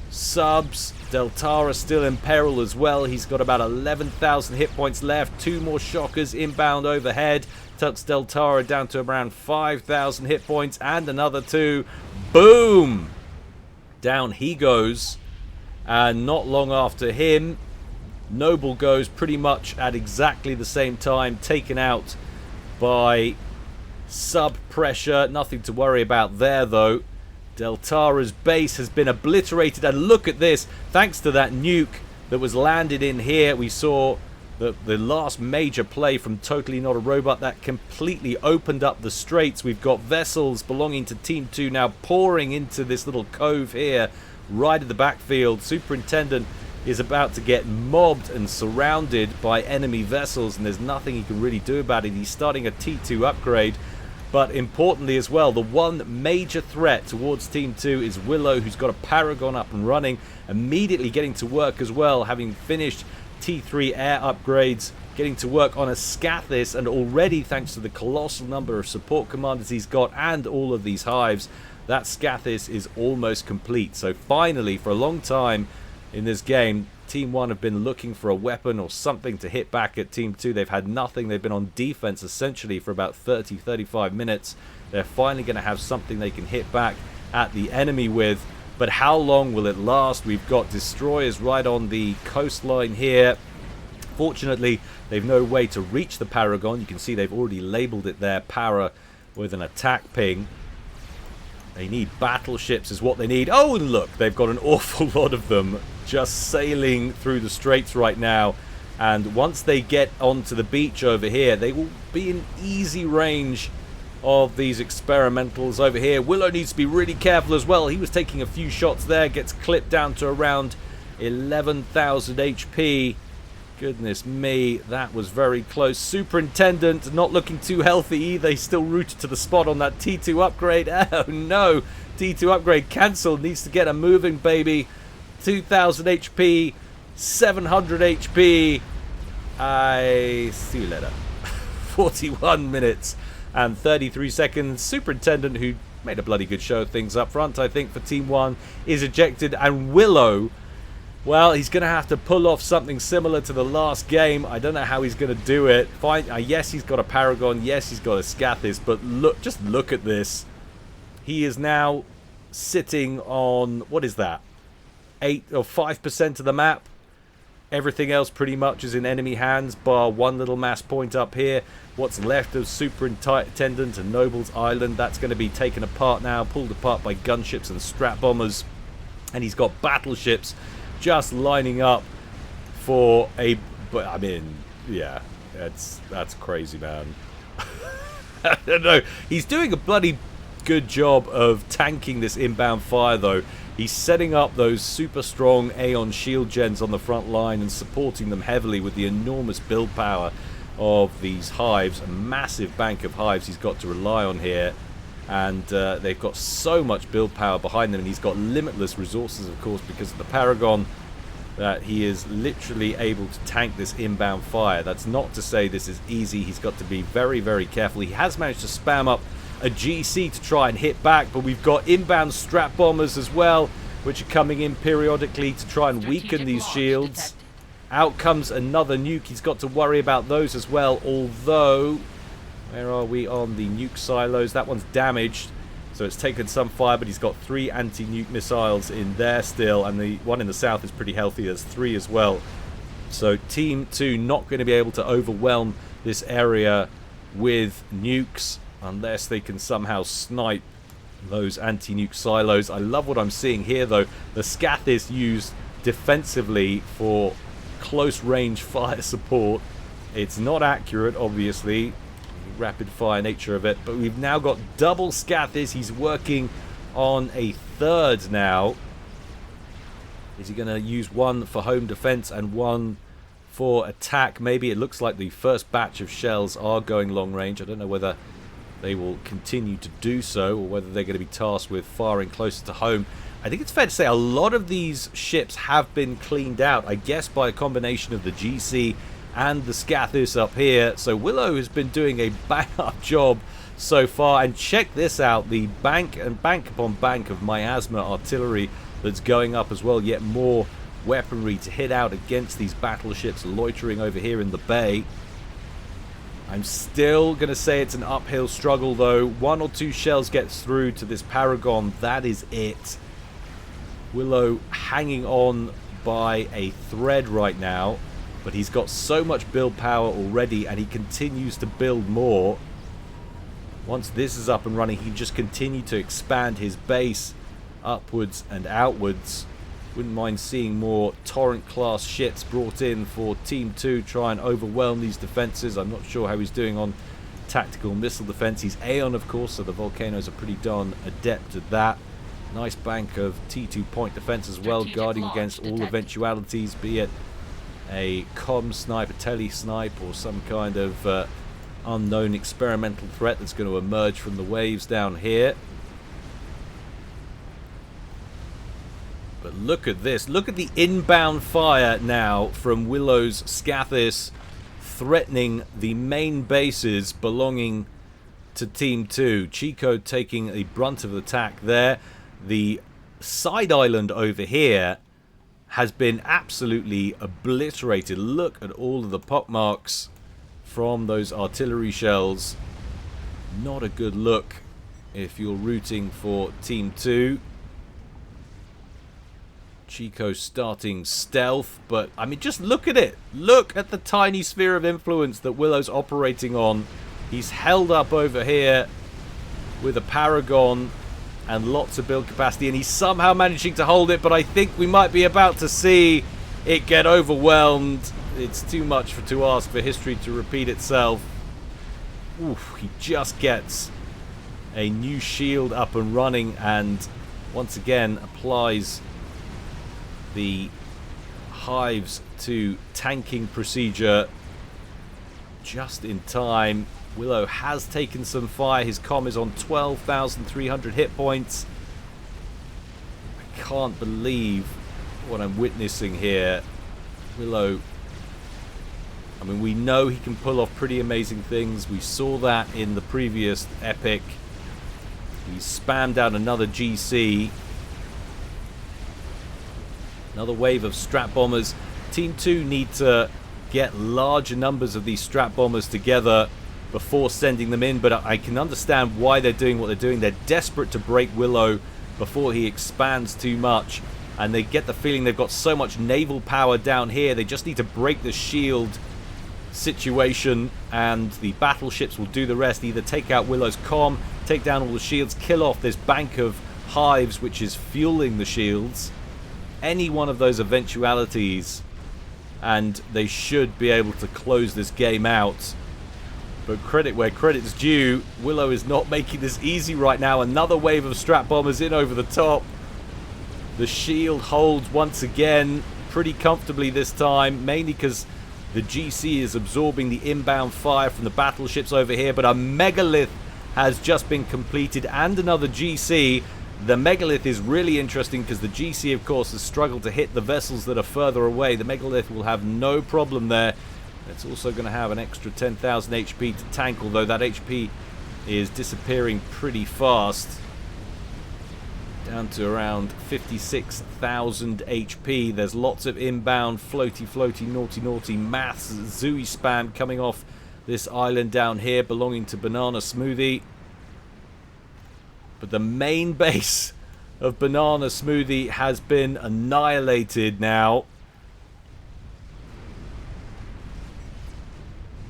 subs. Deltara still in peril as well. He's got about 11,000 hit points left. 2 more shockers inbound overhead. Tucks Deltara down to around 5,000 hit points, and another 2. Boom! Down he goes. And not long after him, Noble goes pretty much at exactly the same time, taken out by sub pressure. Nothing to worry about there though. Deltara's base has been obliterated, and look at this, thanks to that nuke that was landed in here. We saw the last major play from Totally Not a Robot that completely opened up the straits. We've got vessels belonging to Team 2 now pouring into this little cove here right at the backfield. Superintendent is about to get mobbed and surrounded by enemy vessels, and there's nothing he can really do about it. He's starting a T2 upgrade, but importantly as well, the one major threat towards Team 2 is Willow, who's got a Paragon up and running, immediately getting to work as well, having finished T3 air upgrades, getting to work on a Scathis, and already thanks to the colossal number of support commanders he's got and all of these hives, that Scathis is almost complete. So finally, for a long time in this game, Team 1 have been looking for a weapon or something to hit back at Team 2. They've had nothing. They've been on defense essentially for about 30-35 minutes. They're finally going to have something they can hit back at the enemy with. But how long will it last? We've got destroyers right on the coastline here. Fortunately, they've no way to reach the Paragon. You can see they've already labeled it there, Para, with an attack ping. They need battleships is what they need. Oh, and look, they've got an awful lot of them just sailing through the straits right now. And once they get onto the beach over here, they will be in easy range of these experimentals over here. Willow needs to be really careful as well. He was taking a few shots there, gets clipped down to around 11,000 HP. Goodness me, that was very close. Superintendent not looking too healthy either. He's still rooted to the spot on that T2 upgrade. Oh no, T2 upgrade cancelled. Needs to get a moving, baby. 2,000 HP, 700 HP. I see you later. 41 minutes and 33 seconds. Superintendent, who made a bloody good show of things up front, I think, for Team 1, is ejected. And Willow, well, he's going to have to pull off something similar to the last game. I don't know how he's going to do it. Fine. Yes, he's got a Paragon. Yes, he's got a Scathis. But look, just look at this. He is now sitting on, what is that? 8 or 5% of the map. Everything else pretty much is in enemy hands, bar one little mass point up here. What's left of Superintendent and Noble's Island, that's going to be taken apart now, pulled apart by gunships and strap bombers. And he's got battleships just lining up for a... But I mean, yeah, that's crazy, man. I don't know. He's doing a bloody good job of tanking this inbound fire, though. He's setting up those super strong Aeon shield gens on the front line and supporting them heavily with the enormous build power of these hives. A massive bank of hives he's got to rely on here. And they've got so much build power behind them, and he's got limitless resources, of course, because of the Paragon, that he is literally able to tank this inbound fire. That's not to say this is easy. He's got to be very, very careful. He has managed to spam up a GC to try and hit back, but we've got inbound strap bombers as well, which are coming in periodically to try and weaken these shields. Out comes another nuke. He's got to worry about those as well, although Where are we on the nuke silos? That one's damaged, so it's taken some fire, but he's got 3 anti-nuke missiles in there still, and the one in the south is pretty healthy. There's 3 as well. So Team 2 not going to be able to overwhelm this area with nukes unless they can somehow snipe those anti-nuke silos. I love what I'm seeing here, though. The Scath is used defensively for close range fire support. It's not accurate, obviously, rapid fire nature of it, but we've now got double Scathis. He's working on a third now. Is he going to use one for home defense and one for attack? Maybe. It looks like the first batch of shells are going long range. I don't know whether they will continue to do so or whether they're going to be tasked with firing closer to home. I think it's fair to say a lot of these ships have been cleaned out, I guess, by a combination of the GC and the Scathis up here. So Willow has been doing a bang-up job so far. And check this out, the bank and bank upon bank of miasma artillery that's going up as well. Yet more weaponry to hit out against these battleships loitering over here in the bay. I'm still going to say it's an uphill struggle, though. 1 or 2 shells gets through to this Paragon. That is it. Willow hanging on by a thread right now, but he's got so much build power already, and he continues to build more. Once this is up and running, he can just continue to expand his base upwards and outwards. Wouldn't mind seeing more Torrent-class ships brought in for Team 2, try and overwhelm these defenses. I'm not sure how he's doing on tactical missile defense. He's Aeon, of course, so the Volcanoes are pretty darn adept at that. Nice bank of T2 point defense as well, guarding against all eventualities, be it a comm snipe, a tele snipe, or some kind of unknown experimental threat that's going to emerge from the waves down here. But look at this. Look at the inbound fire now from Willow's Scathis, threatening the main bases belonging to Team 2. Chico taking a brunt of the attack there. The side island over here has been absolutely obliterated. Look at all of the pockmarks from those artillery shells. Not a good look if you're rooting for Team 2. Chico starting stealth, but I mean, just look at it. Look at the tiny sphere of influence that Willow's operating on. He's held up over here with a Paragon and lots of build capacity, and he's somehow managing to hold it, but I think we might be about to see it get overwhelmed. It's too much to ask for history to repeat itself. Oof, he just gets a new shield up and running, and once again applies the hives to tanking procedure just in time. Willow has taken some fire. His comm is on 12,300 hit points. I can't believe what I'm witnessing here. Willow, I mean, we know he can pull off pretty amazing things. We saw that in the previous epic. He spammed out another GC. Another wave of strat bombers. Team 2 need to get larger numbers of these strat bombers together before sending them in, but I can understand why they're doing what they're doing. They're desperate to break Willow before he expands too much, and they get the feeling they've got so much naval power down here. They just need to break the shield situation, and the battleships will do the rest. Either take out Willow's comm, take down all the shields, kill off this bank of hives which is fueling the shields. Any one of those eventualities, and they should be able to close this game out. But credit where credit's due, Willow is not making this easy right now. Another wave of strat bombers in over the top. The shield holds once again pretty comfortably this time, mainly because the GC is absorbing the inbound fire from the battleships over here. But a megalith has just been completed and another GC. The megalith is really interesting because the GC, of course, has struggled to hit the vessels that are further away. The megalith will have no problem there. It's also going to have an extra 10,000 HP to tank, although that HP is disappearing pretty fast. Down to around 56,000 HP. There's lots of inbound floaty, naughty maths, Zooey spam coming off this island down here belonging to Banana Smoothie. But the main base of Banana Smoothie has been annihilated now.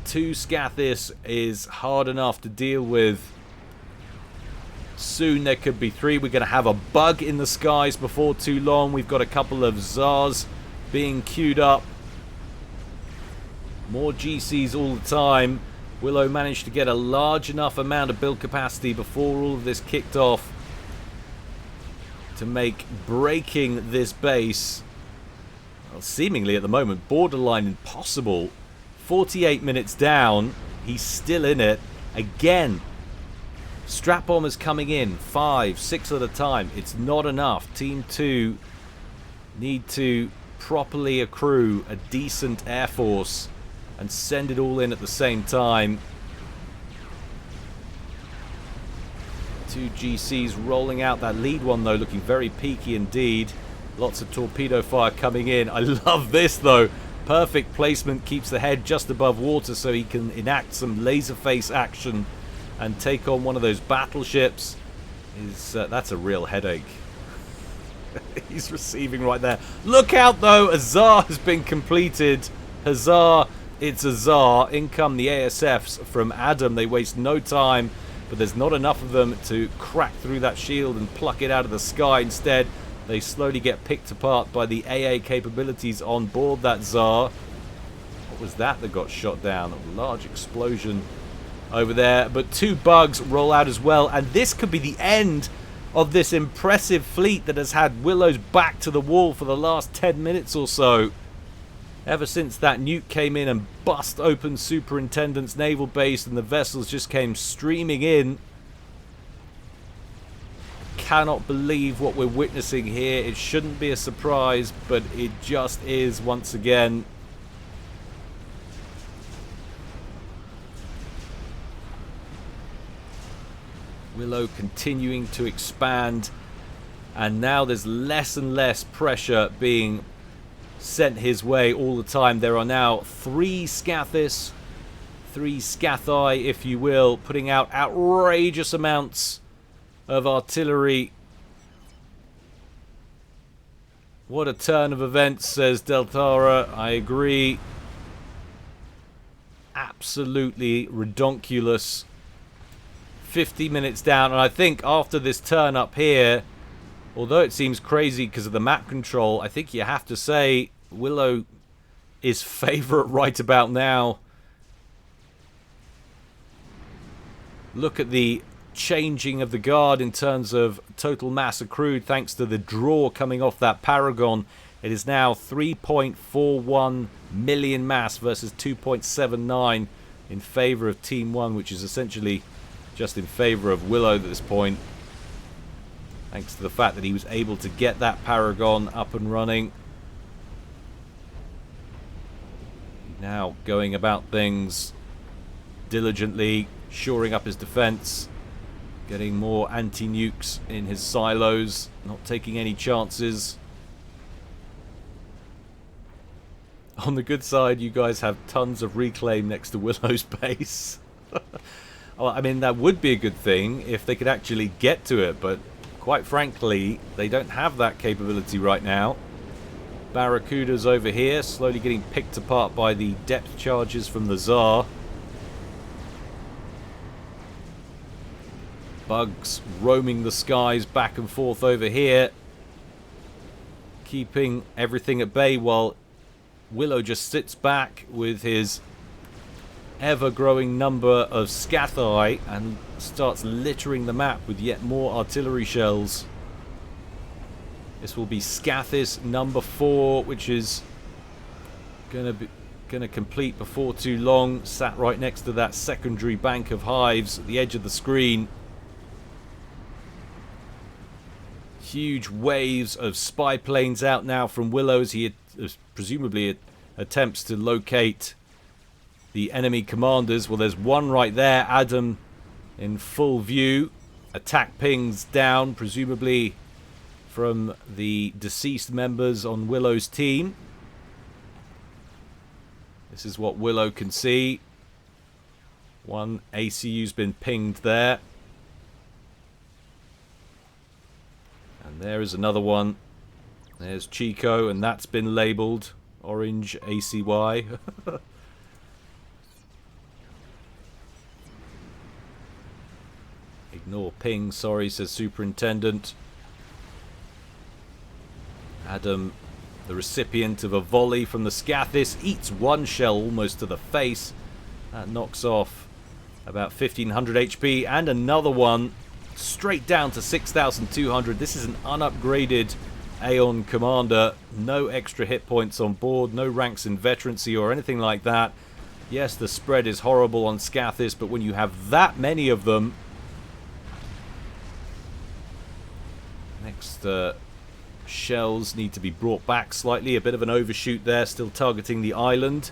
2 Scathis is hard enough to deal with. Soon there could be 3. We're going to have a bug in the skies before too long. We've got a couple of Zars being queued up. More GCs all the time. Willow managed to get a large enough amount of build capacity before all of this kicked off to make breaking this base, well, seemingly at the moment, borderline impossible. 48 minutes down, he's still in it. Again, strap bombers coming in, 5, 6 at a time. It's not enough. Team 2 need to properly accrue a decent air force and send it all in at the same time. 2 GCs rolling out. That lead one, though, looking very peaky indeed. Lots of torpedo fire coming in. I love this, though. Perfect placement, keeps the head just above water so he can enact some laser face action and take on one of those battleships. That's a real headache. He's receiving right there. Look out, though. A Tsar has been completed. Huzzah. It's a Tsar. In come the ASFs from Adam. They waste no time, but there's not enough of them to crack through that shield and pluck it out of the sky. Instead, they slowly get picked apart by the AA capabilities on board that Tsar. What was that got shot down? A large explosion over there. But 2 bugs roll out as well. And this could be the end of this impressive fleet that has had Willow's back to the wall for the last 10 minutes or so. Ever since that nuke came in and bust open Superintendent's naval base and the vessels just came streaming in. Cannot believe what we're witnessing here. It shouldn't be a surprise, but it just is once again. Willow continuing to expand, and now there's less and less pressure being sent his way all the time. There are now 3 Scathis, 3 Scathi, if you will, putting out outrageous amounts of artillery. What a turn of events, says Deltara. I agree. Absolutely redonkulous. 50 minutes down, and I think after this turn up here, although it seems crazy because of the map control, I think you have to say Willow is favourite right about now. Look at the changing of the guard in terms of total mass accrued thanks to the draw coming off that Paragon. It is now 3.41 million mass versus 2.79 in favour of Team 1, which is essentially just in favour of Willow at this point, thanks to the fact that he was able to get that Paragon up and running. Now going about things diligently, shoring up his defence, getting more anti-nukes in his silos, not taking any chances. On the good side, you guys have tons of reclaim next to Willow's base. Well, I mean, that would be a good thing if they could actually get to it, but quite frankly, they don't have that capability right now. Barracuda's over here, slowly getting picked apart by the depth charges from the Tsar. Bugs roaming the skies back and forth over here, keeping everything at bay while Willow just sits back with his ever-growing number of Scathi and starts littering the map with yet more artillery shells. This will be Scathis number 4, which is gonna complete before too long. Sat right next to that secondary bank of hives at the edge of the screen. Huge waves of spy planes out now from Willow as he presumably attempts to locate the enemy commanders. Well, there's one right there, Adam in full view. Attack pings down, presumably from the deceased members on Willow's team. This is what Willow can see. One ACU's been pinged there. And there is another one. There's Chico, and that's been labelled orange ACY. Ignore ping, sorry, says Superintendent. Adam, the recipient of a volley from the Scathis, eats one shell almost to the face. That knocks off about 1500 HP, and another one straight down to 6200. This is an unupgraded Aeon Commander. No extra hit points on board, no ranks in veterancy or anything like that. Yes, the spread is horrible on Scathis, but when you have that many of them... Next shells need to be brought back slightly. A bit of an overshoot there, still targeting the island.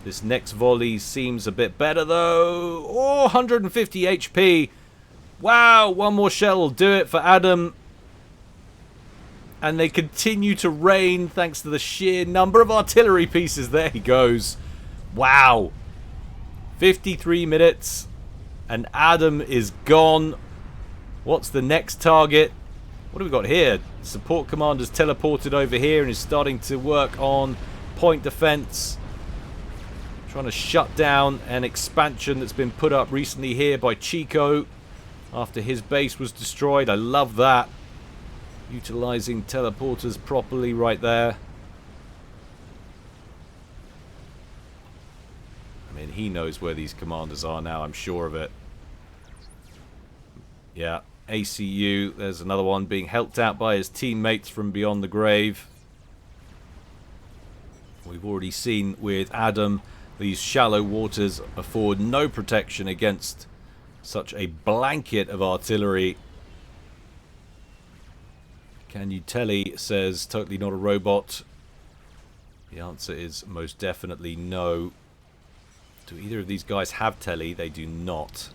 This next volley seems a bit better though. Oh, 150 HP. Wow, one more shell will do it for Adam. And they continue to rain thanks to the sheer number of artillery pieces. There he goes. Wow. 53 minutes. And Adam is gone. What's the next target? What have we got here? Support commander's teleported over here and is starting to work on point defense. Trying to shut down an expansion that's been put up recently here by Chico after his base was destroyed. I love that. Utilizing teleporters properly right there. I mean, he knows where these commanders are now, I'm sure of it. Yeah, ACU, there's another one being helped out by his teammates from beyond the grave. We've already seen with Adam, these shallow waters afford no protection against such a blanket of artillery. Can you telly says totally not a robot. The answer is most definitely no. Do either of these guys have telly? They do not.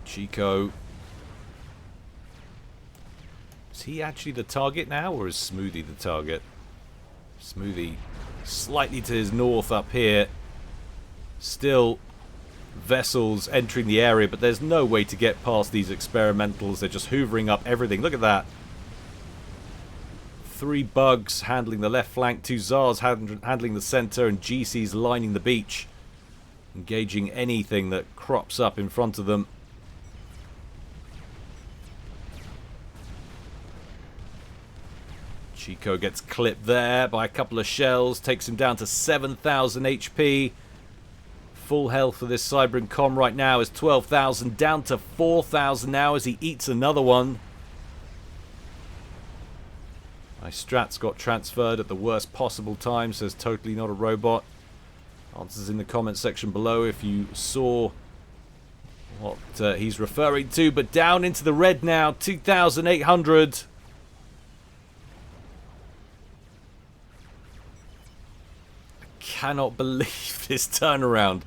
Chico. Is he actually the target now, or is Smoothie the target? Smoothie slightly to his north up here. Still vessels entering the area, but there's no way to get past these experimentals. They're just hoovering up everything. Look at that. 3 bugs handling the left flank, 2 Zars handling the center, and GCs lining the beach, engaging anything that crops up in front of them. Chico gets clipped there by a couple of shells, takes him down to 7,000 HP. Full health for this Cybran Com right now is 12,000, down to 4,000 now as he eats another one. My strats got transferred at the worst possible time, says totally not a robot. Answers in the comment section below if you saw what he's referring to. But down into the red now, 2,800. Cannot believe this turnaround.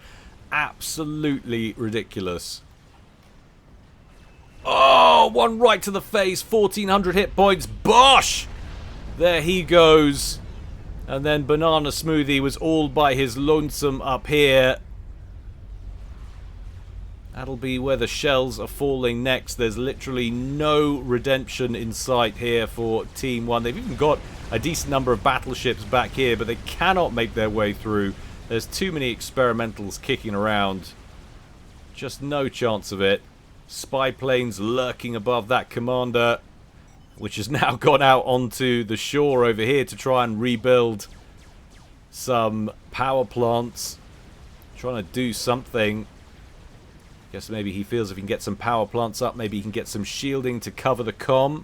Absolutely ridiculous. Oh, one right to the face. 1,400 hit points. Bosh! There he goes. And then Banana Smoothie was all by his lonesome up here. That'll be where the shells are falling next. There's literally no redemption in sight here for Team 1. They've even got a decent number of battleships back here, but they cannot make their way through. There's too many experimentals kicking around. Just no chance of it. Spy planes lurking above that commander, which has now gone out onto the shore over here to try and rebuild some power plants. Trying to do something. Guess maybe he feels if he can get some power plants up, maybe he can get some shielding to cover the comm.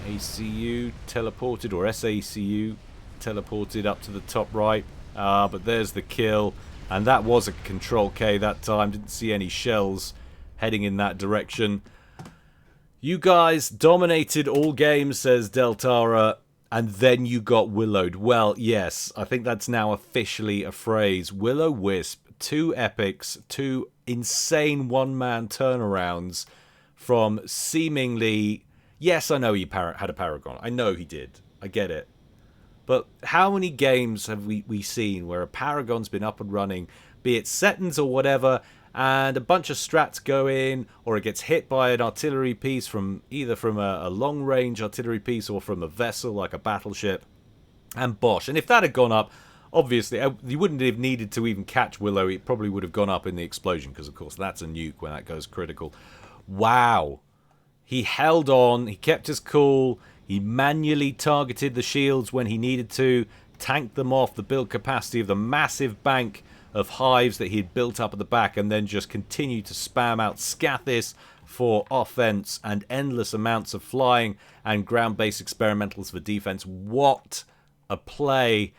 ACU teleported, or SACU teleported up to the top right. But there's the kill. And that was a Control K that time. Didn't see any shells heading in that direction. You guys dominated all games, says Deltara, and then you got Willowed. Well, yes, I think that's now officially a phrase. Will-O-Wisp, 2 epics, 2 insane one-man turnarounds from seemingly... Yes, I know he had a Paragon. I know he did. I get it. But how many games have we seen where a Paragon's been up and running, be it settings or whatever, and a bunch of strats go in, or it gets hit by an artillery piece from either from a long-range artillery piece or from a vessel like a battleship, and bosh. And if that had gone up, obviously, you wouldn't have needed to even catch Willow. It probably would have gone up in the explosion, because, of course, that's a nuke when that goes critical. Wow. He held on. He kept his cool. He manually targeted the shields when he needed to, tanked them off the build capacity of the massive bank of hives that he had built up at the back, and then just continued to spam out Scathis for offense and endless amounts of flying and ground-based experimentals for defense. What a play.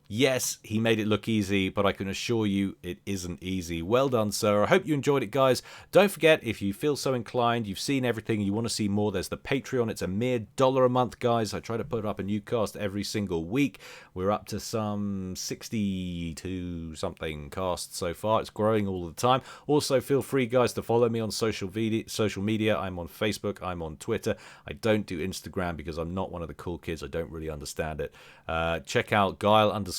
Yes, he made it look easy, but I can assure you it isn't easy. Well done, sir. I hope you enjoyed it, guys. Don't forget, if you feel so inclined, you've seen everything, you want to see more, there's the Patreon. It's a mere $1 a month, guys. I try to put up a new cast every single week. We're up to some 62-something casts so far. It's growing all the time. Also, feel free, guys, to follow me on social media. I'm on Facebook. I'm on Twitter. I don't do Instagram because I'm not one of the cool kids. I don't really understand it. Check out Guile_cast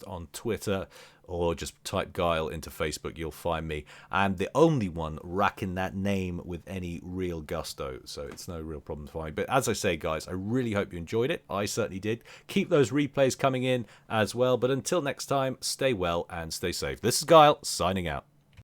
on Twitter, or just type Guile into Facebook. You'll find me. I'm the only one racking that name with any real gusto, so it's no real problem to find. But as I say, guys, I really hope you enjoyed it. I certainly did. Keep those replays coming in as well. But until next time, stay well and stay safe. This is Guile, signing out.